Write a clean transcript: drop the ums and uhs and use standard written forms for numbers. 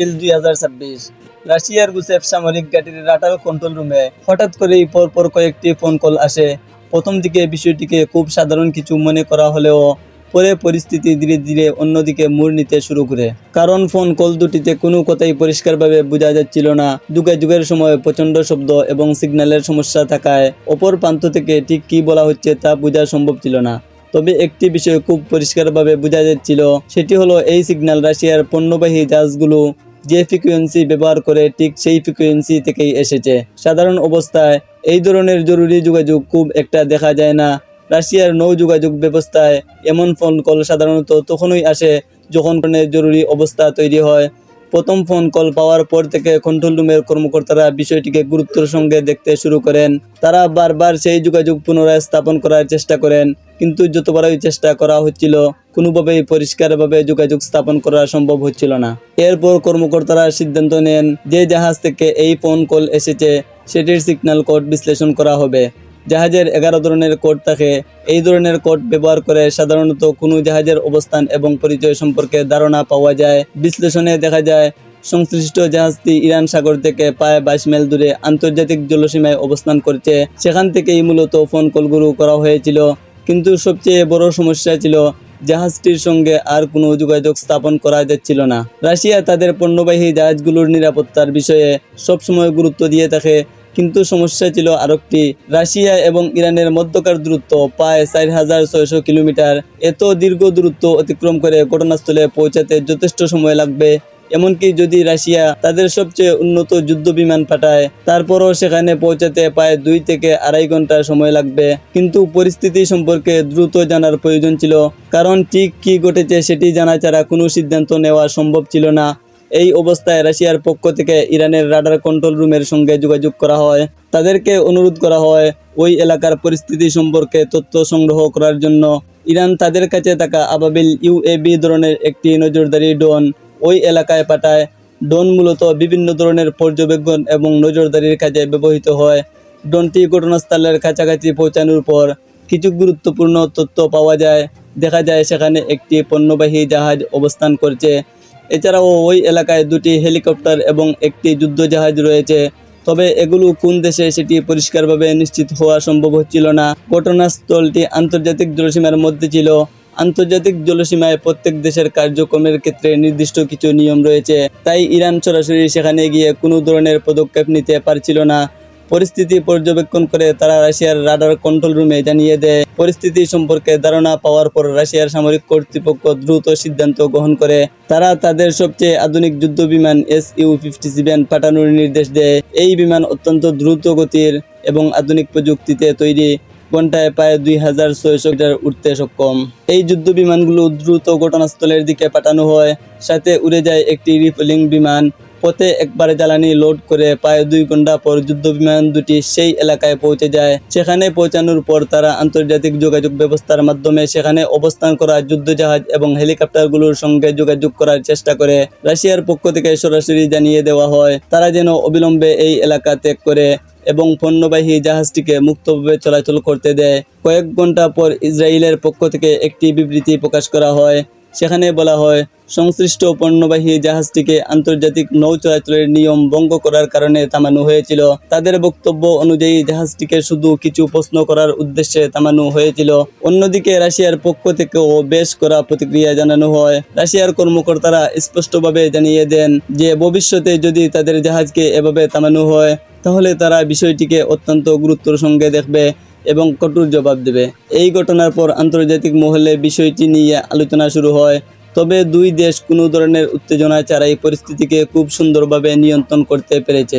April 2026 রাশিয়ার Gusev সামরিক ঘাঁটির radar control রুমে হঠাৎ করেই পরপর কয়েকটি ফোন কল আসে। প্রথম দিকে বিষয়টিকে খুব সাধারণ কিছু মনে করা হলেও পরে পরিস্থিতি ধীরে ধীরে অন্যদিকে মোড় নিতে শুরু করে। কারণ ফোন কল দুটিতে কোনো কথাই পরিষ্কারভাবে বোঝা যাচ্ছিল না। যোগাযোগের সময় প্রচণ্ড শব্দ এবং সিগন্যালের সমস্যা থাকায় অপর প্রান্ত থেকে ঠিক কী বলা হচ্ছে তা বোঝা সম্ভব ছিল না। তবে একটি বিষয় খুব পরিষ্কারভাবে বোঝা যাচ্ছিল, সেটি হলো এই সিগন্যাল রাশিয়ার পণ্যবাহী জাহাজগুলো যে ফ্রিকোয়েন্সি ব্যবহার করে ঠিক সেই ফ্রিকোয়েন্সি থেকেই এসেছে। সাধারণ অবস্থায় এই ধরনের জরুরি যোগাযোগ খুব একটা দেখা যায় না। রাশিয়ার নৌ যোগাযোগ ব্যবস্থায় এমন ফোন কল সাধারণত তখনই আসে যখন কোনো জরুরি অবস্থা তৈরি হয়। প্রথম ফোন কল পাওয়ার পর থেকে কন্ট্রোল রুমের কর্মকর্তারা বিষয়টিকে গুরুত্বের সঙ্গে দেখতে শুরু করেন। তারা বারবার সেই যোগাযোগ পুনরায় স্থাপন করার চেষ্টা করেন, কিন্তু যতবারই চেষ্টা করা হচ্ছিল কোনোভাবেই পরিষ্কারভাবে যোগাযোগ স্থাপন করা সম্ভব হচ্ছিল না। এরপর কর্মকর্তারা সিদ্ধান্ত নেন যে জাহাজ থেকে এই ফোন কল এসেছে সেটির সিগন্যাল কোড বিশ্লেষণ করা হবে। জাহাজের 11 ধরনের কোড থাকে। এই ধরনের কোড ব্যবহার করে সাধারণত কোনো জাহাজের অবস্থান এবং পরিচয় সম্পর্কে ধারণা পাওয়া যায়। বিশ্লেষণে দেখা যায় সংশ্লিষ্ট জাহাজটি ইরান সাগর থেকে প্রায় 22 মাইল দূরে আন্তর্জাতিক জলসীমায় অবস্থান করছে। সেখান থেকেই মূলত ফোন কলগুলো করা হয়েছিল। কিন্তু সবচেয়ে বড় সমস্যা ছিল জাহাজটির সঙ্গে আর কোনো যোগাযোগ স্থাপন করা যাচ্ছিল না। রাশিয়া তাদের পণ্যবাহী জাহাজগুলোর নিরাপত্তার বিষয়ে সবসময় গুরুত্ব দিয়ে থাকে, কিন্তু সমস্যা ছিল আরেকটি। রাশিয়া এবং ইরানের মধ্যকার দূরত্ব প্রায় 4600 কিলোমিটার। এত দীর্ঘ দূরত্ব অতিক্রম করে ঘটনাস্থলে পৌঁছাতে যথেষ্ট সময় লাগবে। এমনকি যদি রাশিয়া তাদের সবচেয়ে উন্নত যুদ্ধ বিমান পাঠায়, তারপরও সেখানে পৌঁছাতে প্রায় 2 থেকে 2.5 ঘন্টা সময় লাগবে। কিন্তু পরিস্থিতি সম্পর্কে দ্রুত জানার প্রয়োজন ছিল, কারণ ঠিক কী ঘটেছে সেটি জানা ছাড়া কোনো সিদ্ধান্ত নেওয়া সম্ভব ছিল না। এই অবস্থায় রাশিয়ার পক্ষ থেকে ইরানের রাডার কন্ট্রোল রুমের সঙ্গে যোগাযোগ করা হয়। তাদেরকে অনুরোধ করা হয় ওই এলাকার পরিস্থিতি সম্পর্কে তথ্য সংগ্রহ করার জন্য। ইরান তাদের কাছে থাকা আবাবিল ইউএভি ধরনের একটি নজরদারি ড্রোন ওই এলাকায় পাঠায়। ড্রোন মূলত বিভিন্ন ধরনের পর্যবেক্ষণ এবং নজরদারির কাজে ব্যবহৃত হয়। ড্রোনটি ঘটনাস্থলের কাছাকাছি পৌঁছানোর পর কিছু গুরুত্বপূর্ণ তথ্য পাওয়া যায়। দেখা যায় সেখানে একটি পণ্যবাহী জাহাজ অবস্থান করছে। এছাড়াও ওই এলাকায় 2টি হেলিকপ্টার এবং একটি যুদ্ধজাহাজ রয়েছে। তবে এগুলো কোন দেশে সেটি পরিষ্কারভাবে নিশ্চিত হওয়া সম্ভব হচ্ছিল না। ঘটনাস্থলটি আন্তর্জাতিক জলসীমার মধ্যে ছিল। আন্তর্জাতিক জলসীমায় প্রত্যেক দেশের কার্যক্রমের ক্ষেত্রে নির্দিষ্ট কিছু নিয়ম রয়েছে, তাই ইরান সরাসরি সেখানে গিয়ে কোনো ধরনের পদক্ষেপ নিতে পারছিল না। পরিস্থিতি পর্যবেক্ষণ করে তারা রাশিয়ার রাডার কন্ট্রোল রুমে জানিয়ে দেয়। পরিস্থিতি সম্পর্কে ধারণা পাওয়ার পর রাশিয়ার সামরিক কর্তৃপক্ষ দ্রুত সিদ্ধান্ত গ্রহণ করে। তারা তাদের সবচেয়ে আধুনিক যুদ্ধবিমান Su-57 পাঠানোর নির্দেশ দেয়। এই বিমান অত্যন্ত দ্রুত গতির এবং আধুনিক প্রযুক্তিতে তৈরি, ঘন্টায় প্রায় 2600 মিটার উঠতে সক্ষম। এই যুদ্ধ বিমানগুলো দ্রুত ঘটনাস্থলের দিকে পাঠানো হয়। সাথে উড়ে যায় একটি রিফুয়েলিং বিমান। পথে একবার জ্বালানি লোড করে প্রায় 2 ঘন্টা পর যুদ্ধ বিমান দুটি সেই এলাকায় পৌঁছে যায়। সেখানে পৌঁছানোর পর তারা আন্তর্জাতিক যোগাযোগ ব্যবস্থার মাধ্যমে সেখানে অবস্থান করা যুদ্ধজাহাজ এবং হেলিকপ্টারগুলোর সঙ্গে যোগাযোগ করার চেষ্টা করে। রাশিয়ার পক্ষ থেকে সরাসরি জানিয়ে দেওয়া হয় তারা যেন অবিলম্বে এই এলাকা ত্যাগ করে এবং পণ্যবাহী জাহাজটিকে মুক্তভাবে চলাচল করতে দেয়। কয়েক ঘন্টা পর ইসরায়েলের পক্ষ থেকে একটি বিবৃতি প্রকাশ করা হয়। সেখানে বলা হয় সংশ্লিষ্ট পণ্যবাহী জাহাজটিকে আন্তর্জাতিক নৌ চলাচলের নিয়ম ভঙ্গ করার কারণে থামানো হয়েছিল। তাদের বক্তব্য অনুযায়ী জাহাজটিকে শুধু কিছু প্রশ্ন করার উদ্দেশ্যে থামানো হয়েছিল। অন্যদিকে রাশিয়ার পক্ষ থেকেও বেশ কড়া প্রতিক্রিয়া জানানো হয়। রাশিয়ার কর্মকর্তারা স্পষ্টভাবে জানিয়ে দেন যে ভবিষ্যতে যদি তাদের জাহাজকে এভাবে থামানো হয় তাহলে তারা বিষয়টিকে অত্যন্ত গুরুত্বের সঙ্গে দেখবে এবং কঠোর জবাব দেবে। এই ঘটনার পর আন্তর্জাতিক মহলে বিষয়টি নিয়ে আলোচনা শুরু হয়। তবে 2 দেশ কোনো ধরনের উত্তেজনা ছাড়াই পরিস্থিতিকে খুব সুন্দরভাবে নিয়ন্ত্রণ করতে পেরেছে।